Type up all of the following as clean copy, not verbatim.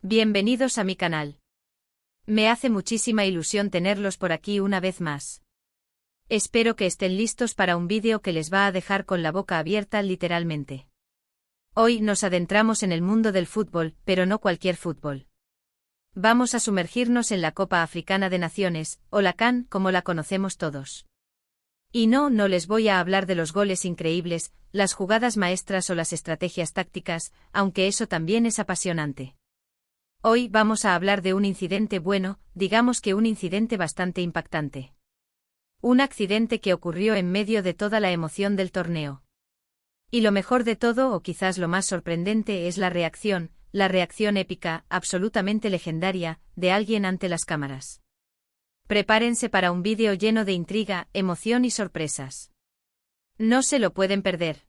Bienvenidos a mi canal. Me hace muchísima ilusión tenerlos por aquí una vez más. Espero que estén listos para un vídeo que les va a dejar con la boca abierta literalmente. Hoy nos adentramos en el mundo del fútbol, pero no cualquier fútbol. Vamos a sumergirnos en la Copa Africana de Naciones, o la CAN como la conocemos todos. Y no les voy a hablar de los goles increíbles, las jugadas maestras o las estrategias tácticas, aunque eso también es apasionante. Hoy vamos a hablar de un incidente bueno, digamos que un incidente bastante impactante. Un accidente que ocurrió en medio de toda la emoción del torneo. Y lo mejor de todo, o quizás lo más sorprendente, es la reacción épica, absolutamente legendaria, de alguien ante las cámaras. Prepárense para un vídeo lleno de intriga, emoción y sorpresas. No se lo pueden perder.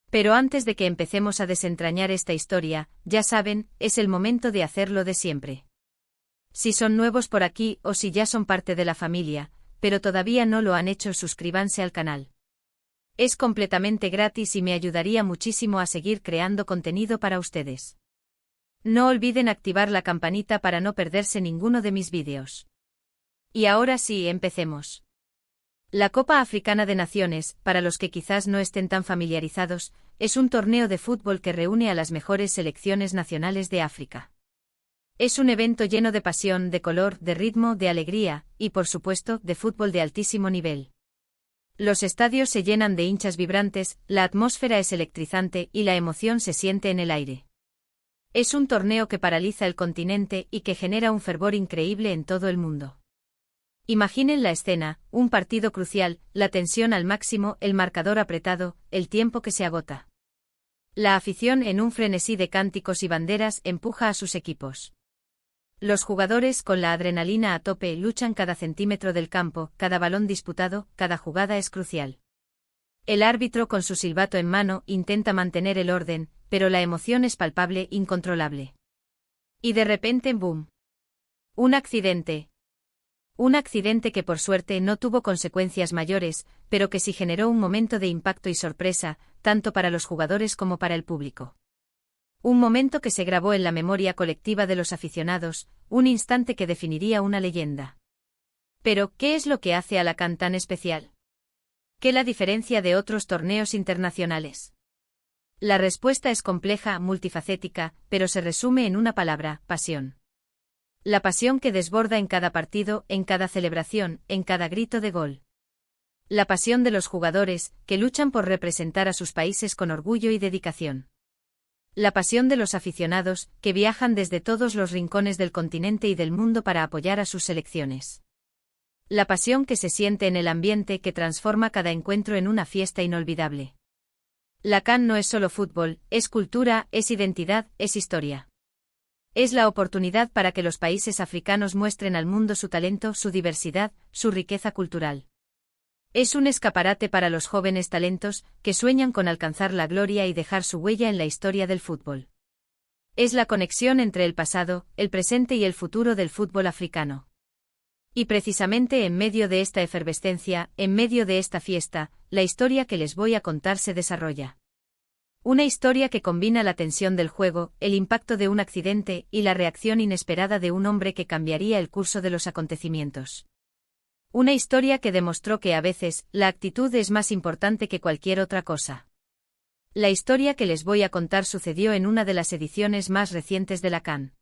Pero antes de que empecemos a desentrañar esta historia, ya saben, es el momento de hacerlo de siempre. Si son nuevos por aquí o si ya son parte de la familia, pero todavía no lo han hecho, suscríbanse al canal. Es completamente gratis y me ayudaría muchísimo a seguir creando contenido para ustedes. No olviden activar la campanita para no perderse ninguno de mis vídeos. Y ahora sí, empecemos. La Copa Africana de Naciones, para los que quizás no estén tan familiarizados, es un torneo de fútbol que reúne a las mejores selecciones nacionales de África. Es un evento lleno de pasión, de color, de ritmo, de alegría, y por supuesto, de fútbol de altísimo nivel. Los estadios se llenan de hinchas vibrantes, la atmósfera es electrizante y la emoción se siente en el aire. Es un torneo que paraliza el continente y que genera un fervor increíble en todo el mundo. Imaginen la escena, un partido crucial, la tensión al máximo, el marcador apretado, el tiempo que se agota. La afición, en un frenesí de cánticos y banderas, empuja a sus equipos. Los jugadores, con la adrenalina a tope, luchan cada centímetro del campo, cada balón disputado, cada jugada es crucial. El árbitro, con su silbato en mano, intenta mantener el orden, pero la emoción es palpable, incontrolable. Y de repente, ¡boom! Un accidente. Un accidente que por suerte no tuvo consecuencias mayores, pero que sí generó un momento de impacto y sorpresa, tanto para los jugadores como para el público. Un momento que se grabó en la memoria colectiva de los aficionados, un instante que definiría una leyenda. Pero, ¿qué es lo que hace a la CAN tan especial? ¿Qué la diferencia de otros torneos internacionales? La respuesta es compleja, multifacética, pero se resume en una palabra: pasión. La pasión que desborda en cada partido, en cada celebración, en cada grito de gol. La pasión de los jugadores, que luchan por representar a sus países con orgullo y dedicación. La pasión de los aficionados, que viajan desde todos los rincones del continente y del mundo para apoyar a sus selecciones. La pasión que se siente en el ambiente, que transforma cada encuentro en una fiesta inolvidable. La CAN no es solo fútbol, es cultura, es identidad, es historia. Es la oportunidad para que los países africanos muestren al mundo su talento, su diversidad, su riqueza cultural. Es un escaparate para los jóvenes talentos, que sueñan con alcanzar la gloria y dejar su huella en la historia del fútbol. Es la conexión entre el pasado, el presente y el futuro del fútbol africano. Y precisamente en medio de esta efervescencia, en medio de esta fiesta, la historia que les voy a contar se desarrolla. Una historia que combina la tensión del juego, el impacto de un accidente y la reacción inesperada de un hombre que cambiaría el curso de los acontecimientos. Una historia que demostró que a veces, la actitud es más importante que cualquier otra cosa. La historia que les voy a contar sucedió en una de las ediciones más recientes de la CAN.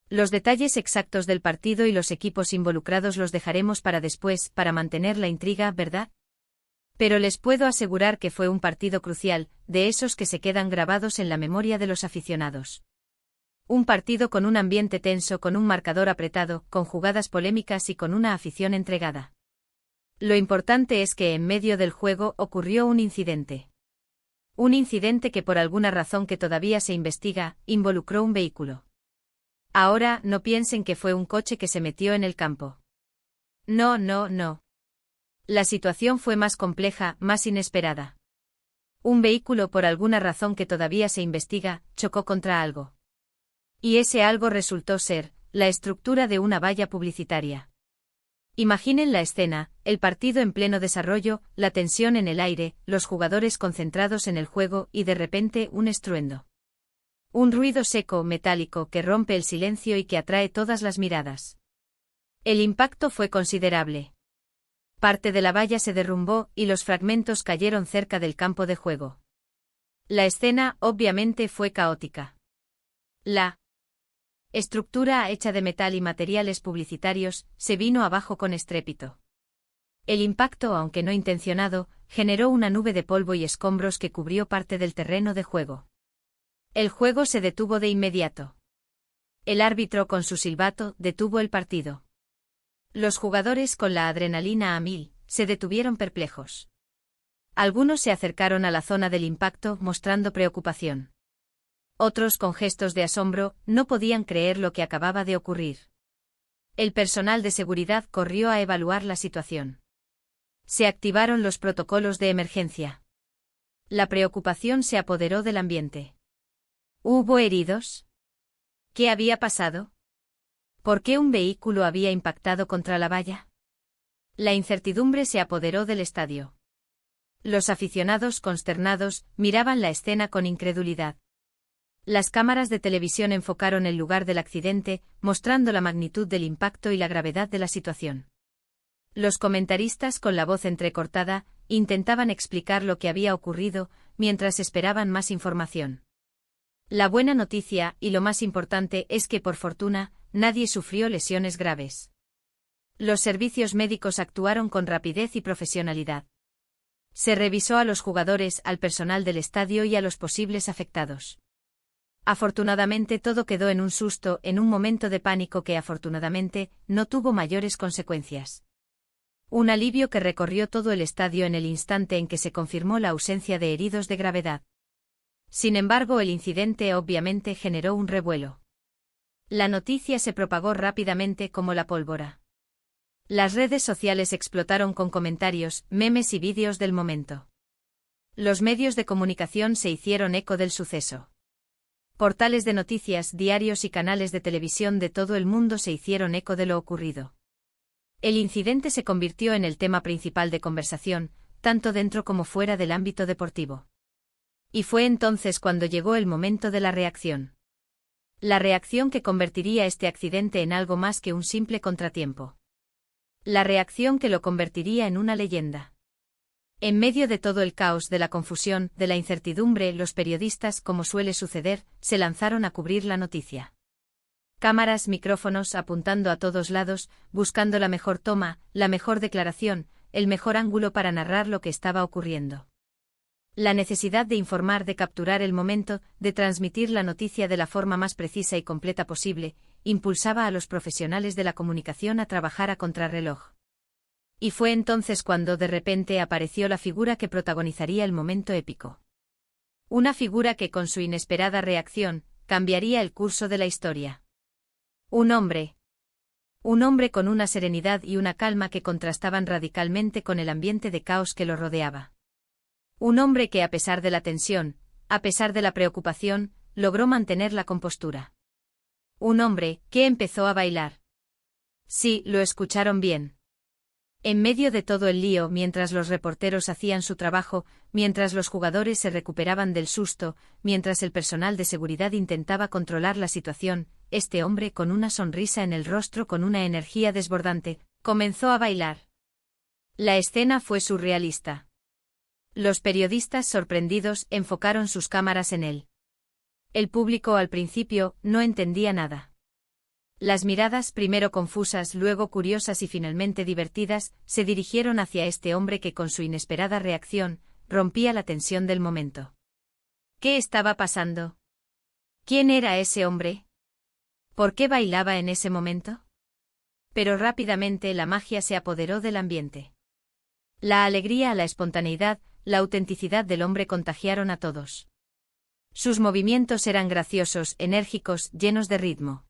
Los detalles exactos del partido y los equipos involucrados los dejaremos para después, para mantener la intriga, ¿verdad? Pero les puedo asegurar que fue un partido crucial, de esos que se quedan grabados en la memoria de los aficionados. Un partido con un ambiente tenso, con un marcador apretado, con jugadas polémicas y con una afición entregada. Lo importante es que en medio del juego ocurrió un incidente. Un incidente que, por alguna razón que todavía se investiga, involucró un vehículo. Ahora, no piensen que fue un coche que se metió en el campo. No. La situación fue más compleja, más inesperada. Un vehículo, por alguna razón que todavía se investiga, chocó contra algo. Y ese algo resultó ser la estructura de una valla publicitaria. Imaginen la escena, el partido en pleno desarrollo, la tensión en el aire, los jugadores concentrados en el juego y de repente un estruendo. Un ruido seco, metálico, que rompe el silencio y que atrae todas las miradas. El impacto fue considerable. Parte de la valla se derrumbó y los fragmentos cayeron cerca del campo de juego. La escena, obviamente, fue caótica. La estructura hecha de metal y materiales publicitarios se vino abajo con estrépito. El impacto, aunque no intencionado, generó una nube de polvo y escombros que cubrió parte del terreno de juego. El juego se detuvo de inmediato. El árbitro, con su silbato, detuvo el partido. Los jugadores, con la adrenalina a 1000, se detuvieron perplejos. Algunos se acercaron a la zona del impacto mostrando preocupación. Otros, con gestos de asombro, no podían creer lo que acababa de ocurrir. El personal de seguridad corrió a evaluar la situación. Se activaron los protocolos de emergencia. La preocupación se apoderó del ambiente. ¿Hubo heridos? ¿Qué había pasado? ¿Por qué un vehículo había impactado contra la valla? La incertidumbre se apoderó del estadio. Los aficionados, consternados, miraban la escena con incredulidad. Las cámaras de televisión enfocaron el lugar del accidente, mostrando la magnitud del impacto y la gravedad de la situación. Los comentaristas, con la voz entrecortada, intentaban explicar lo que había ocurrido, mientras esperaban más información. La buena noticia, y lo más importante, es que, por fortuna, nadie sufrió lesiones graves. Los servicios médicos actuaron con rapidez y profesionalidad. Se revisó a los jugadores, al personal del estadio y a los posibles afectados. Afortunadamente todo quedó en un susto, en un momento de pánico que afortunadamente no tuvo mayores consecuencias. Un alivio que recorrió todo el estadio en el instante en que se confirmó la ausencia de heridos de gravedad. Sin embargo, el incidente obviamente generó un revuelo. La noticia se propagó rápidamente como la pólvora. Las redes sociales explotaron con comentarios, memes y vídeos del momento. Los medios de comunicación se hicieron eco del suceso. Portales de noticias, diarios y canales de televisión de todo el mundo se hicieron eco de lo ocurrido. El incidente se convirtió en el tema principal de conversación, tanto dentro como fuera del ámbito deportivo. Y fue entonces cuando llegó el momento de la reacción. La reacción que convertiría este accidente en algo más que un simple contratiempo. La reacción que lo convertiría en una leyenda. En medio de todo el caos, de la confusión, de la incertidumbre, los periodistas, como suele suceder, se lanzaron a cubrir la noticia. Cámaras, micrófonos apuntando a todos lados, buscando la mejor toma, la mejor declaración, el mejor ángulo para narrar lo que estaba ocurriendo. La necesidad de informar, de capturar el momento, de transmitir la noticia de la forma más precisa y completa posible, impulsaba a los profesionales de la comunicación a trabajar a contrarreloj. Y fue entonces cuando de repente apareció la figura que protagonizaría el momento épico. Una figura que con su inesperada reacción, cambiaría el curso de la historia. Un hombre. Un hombre con una serenidad y una calma que contrastaban radicalmente con el ambiente de caos que lo rodeaba. Un hombre que, a pesar de la tensión, a pesar de la preocupación, logró mantener la compostura. Un hombre que empezó a bailar. Sí, lo escucharon bien. En medio de todo el lío, mientras los reporteros hacían su trabajo, mientras los jugadores se recuperaban del susto, mientras el personal de seguridad intentaba controlar la situación, este hombre, con una sonrisa en el rostro, con una energía desbordante, comenzó a bailar. La escena fue surrealista. Los periodistas, sorprendidos, enfocaron sus cámaras en él. El público al principio no entendía nada. Las miradas, primero confusas, luego curiosas y finalmente divertidas, se dirigieron hacia este hombre que con su inesperada reacción, rompía la tensión del momento. ¿Qué estaba pasando? ¿Quién era ese hombre? ¿Por qué bailaba en ese momento? Pero rápidamente la magia se apoderó del ambiente. La alegría, la espontaneidad, la autenticidad del hombre contagiaron a todos. Sus movimientos eran graciosos, enérgicos, llenos de ritmo.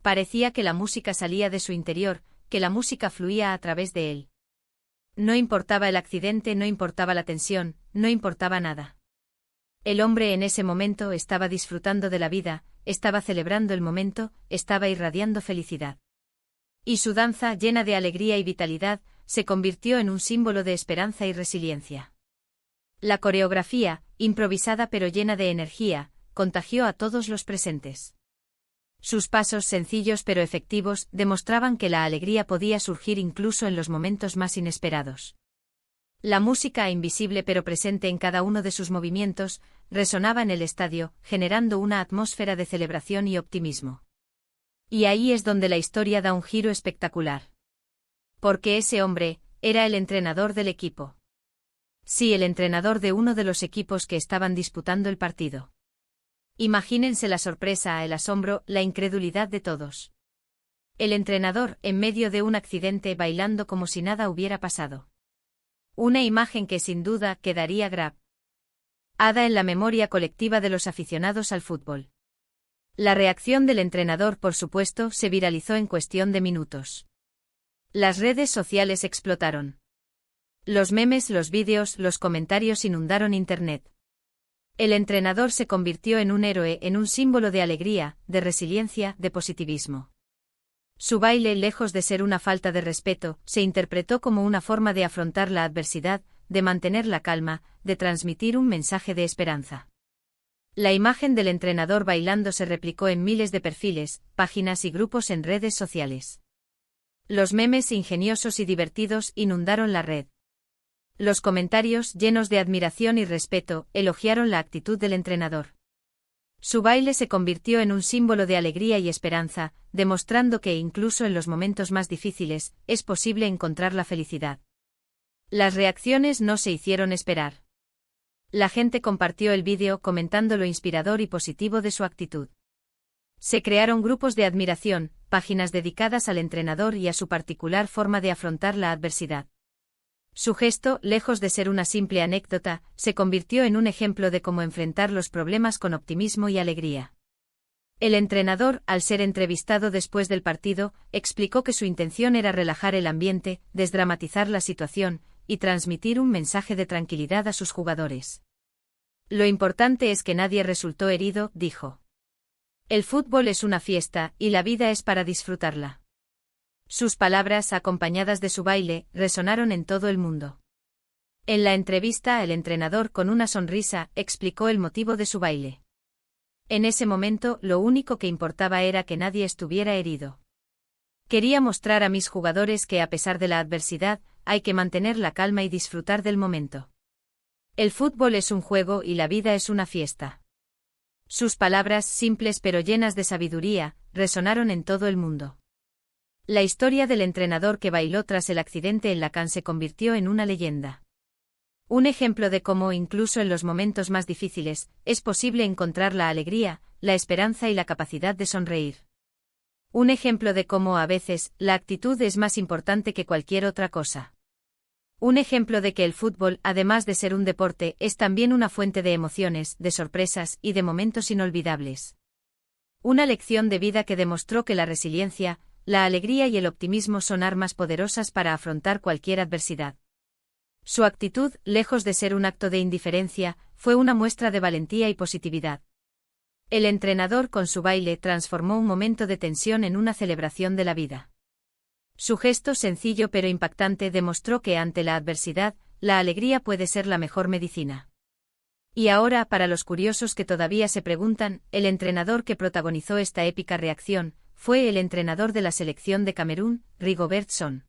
Parecía que la música salía de su interior, que la música fluía a través de él. No importaba el accidente, no importaba la tensión, no importaba nada. El hombre en ese momento estaba disfrutando de la vida, estaba celebrando el momento, estaba irradiando felicidad. Y su danza, llena de alegría y vitalidad, se convirtió en un símbolo de esperanza y resiliencia. La coreografía, improvisada pero llena de energía, contagió a todos los presentes. Sus pasos sencillos pero efectivos demostraban que la alegría podía surgir incluso en los momentos más inesperados. La música, invisible pero presente en cada uno de sus movimientos, resonaba en el estadio, generando una atmósfera de celebración y optimismo. Y ahí es donde la historia da un giro espectacular. Porque ese hombre era el entrenador del equipo. Sí, el entrenador de uno de los equipos que estaban disputando el partido. Imagínense la sorpresa, el asombro, la incredulidad de todos. El entrenador, en medio de un accidente, bailando como si nada hubiera pasado. Una imagen que sin duda quedaría grabada en la memoria colectiva de los aficionados al fútbol. La reacción del entrenador, por supuesto, se viralizó en cuestión de minutos. Las redes sociales explotaron. Los memes, los vídeos, los comentarios inundaron Internet. El entrenador se convirtió en un héroe, en un símbolo de alegría, de resiliencia, de positivismo. Su baile, lejos de ser una falta de respeto, se interpretó como una forma de afrontar la adversidad, de mantener la calma, de transmitir un mensaje de esperanza. La imagen del entrenador bailando se replicó en miles de perfiles, páginas y grupos en redes sociales. Los memes ingeniosos y divertidos inundaron la red. Los comentarios, llenos de admiración y respeto, elogiaron la actitud del entrenador. Su baile se convirtió en un símbolo de alegría y esperanza, demostrando que incluso en los momentos más difíciles, es posible encontrar la felicidad. Las reacciones no se hicieron esperar. La gente compartió el vídeo comentando lo inspirador y positivo de su actitud. Se crearon grupos de admiración, páginas dedicadas al entrenador y a su particular forma de afrontar la adversidad. Su gesto, lejos de ser una simple anécdota, se convirtió en un ejemplo de cómo enfrentar los problemas con optimismo y alegría. El entrenador, al ser entrevistado después del partido, explicó que su intención era relajar el ambiente, desdramatizar la situación, y transmitir un mensaje de tranquilidad a sus jugadores. Lo importante es que nadie resultó herido, dijo. El fútbol es una fiesta, y la vida es para disfrutarla. Sus palabras, acompañadas de su baile, resonaron en todo el mundo. En la entrevista, el entrenador, con una sonrisa, explicó el motivo de su baile. En ese momento, lo único que importaba era que nadie estuviera herido. Quería mostrar a mis jugadores que a pesar de la adversidad, hay que mantener la calma y disfrutar del momento. El fútbol es un juego y la vida es una fiesta. Sus palabras, simples pero llenas de sabiduría, resonaron en todo el mundo. La historia del entrenador que bailó tras el accidente en Lacan se convirtió en una leyenda. Un ejemplo de cómo, incluso en los momentos más difíciles, es posible encontrar la alegría, la esperanza y la capacidad de sonreír. Un ejemplo de cómo, a veces, la actitud es más importante que cualquier otra cosa. Un ejemplo de que el fútbol, además de ser un deporte, es también una fuente de emociones, de sorpresas y de momentos inolvidables. Una lección de vida que demostró que la resiliencia, la alegría y el optimismo son armas poderosas para afrontar cualquier adversidad. Su actitud, lejos de ser un acto de indiferencia, fue una muestra de valentía y positividad. El entrenador, con su baile, transformó un momento de tensión en una celebración de la vida. Su gesto, sencillo pero impactante, demostró que ante la adversidad, la alegría puede ser la mejor medicina. Y ahora, para los curiosos que todavía se preguntan, el entrenador que protagonizó esta épica reacción fue el entrenador de la selección de Camerún, Rigobert Song.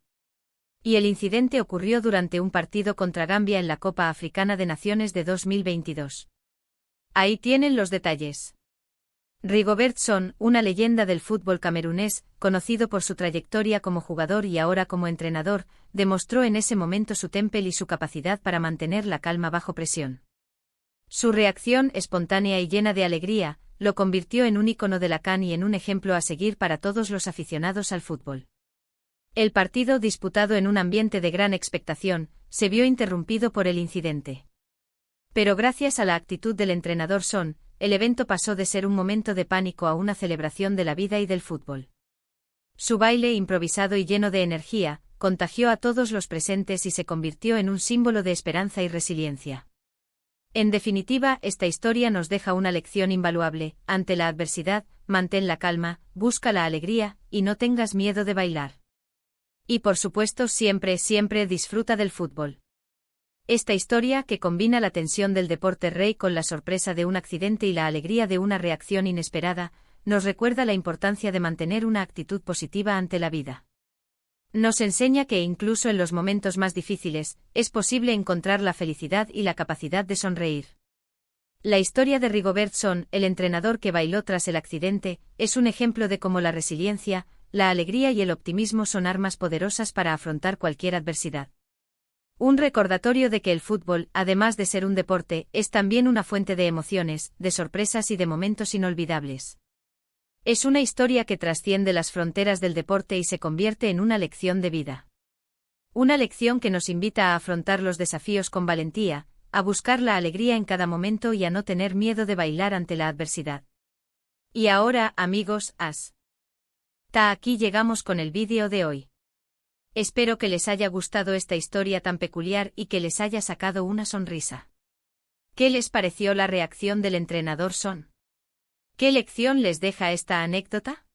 Y el incidente ocurrió durante un partido contra Gambia en la Copa Africana de Naciones de 2022. Ahí tienen los detalles. Rigobert Song, una leyenda del fútbol camerunés, conocido por su trayectoria como jugador y ahora como entrenador, demostró en ese momento su temple y su capacidad para mantener la calma bajo presión. Su reacción, espontánea y llena de alegría, lo convirtió en un ícono de la CAN y en un ejemplo a seguir para todos los aficionados al fútbol. El partido, disputado en un ambiente de gran expectación, se vio interrumpido por el incidente. Pero gracias a la actitud del entrenador Song, el evento pasó de ser un momento de pánico a una celebración de la vida y del fútbol. Su baile, improvisado y lleno de energía, contagió a todos los presentes y se convirtió en un símbolo de esperanza y resiliencia. En definitiva, esta historia nos deja una lección invaluable: ante la adversidad, mantén la calma, busca la alegría, y no tengas miedo de bailar. Y por supuesto, siempre disfruta del fútbol. Esta historia, que combina la tensión del deporte rey con la sorpresa de un accidente y la alegría de una reacción inesperada, nos recuerda la importancia de mantener una actitud positiva ante la vida. Nos enseña que incluso en los momentos más difíciles, es posible encontrar la felicidad y la capacidad de sonreír. La historia de Rigobertson, el entrenador que bailó tras el accidente, es un ejemplo de cómo la resiliencia, la alegría y el optimismo son armas poderosas para afrontar cualquier adversidad. Un recordatorio de que el fútbol, además de ser un deporte, es también una fuente de emociones, de sorpresas y de momentos inolvidables. Es una historia que trasciende las fronteras del deporte y se convierte en una lección de vida. Una lección que nos invita a afrontar los desafíos con valentía, a buscar la alegría en cada momento y a no tener miedo de bailar ante la adversidad. Y ahora, amigos, hasta aquí llegamos con el vídeo de hoy. Espero que les haya gustado esta historia tan peculiar y que les haya sacado una sonrisa. ¿Qué les pareció la reacción del entrenador Son? ¿Qué lección les deja esta anécdota?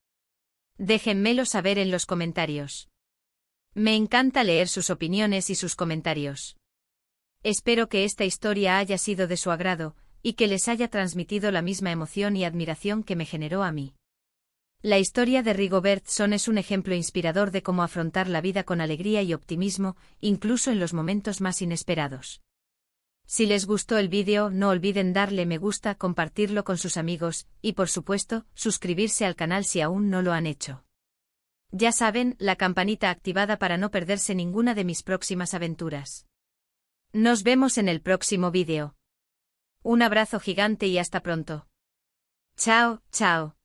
Déjenmelo saber en los comentarios. Me encanta leer sus opiniones y sus comentarios. Espero que esta historia haya sido de su agrado, y que les haya transmitido la misma emoción y admiración que me generó a mí. La historia de Rigobertson es un ejemplo inspirador de cómo afrontar la vida con alegría y optimismo, incluso en los momentos más inesperados. Si les gustó el vídeo, no olviden darle me gusta, compartirlo con sus amigos, y por supuesto, suscribirse al canal si aún no lo han hecho. Ya saben, la campanita activada para no perderse ninguna de mis próximas aventuras. Nos vemos en el próximo vídeo. Un abrazo gigante y hasta pronto. Chao, chao.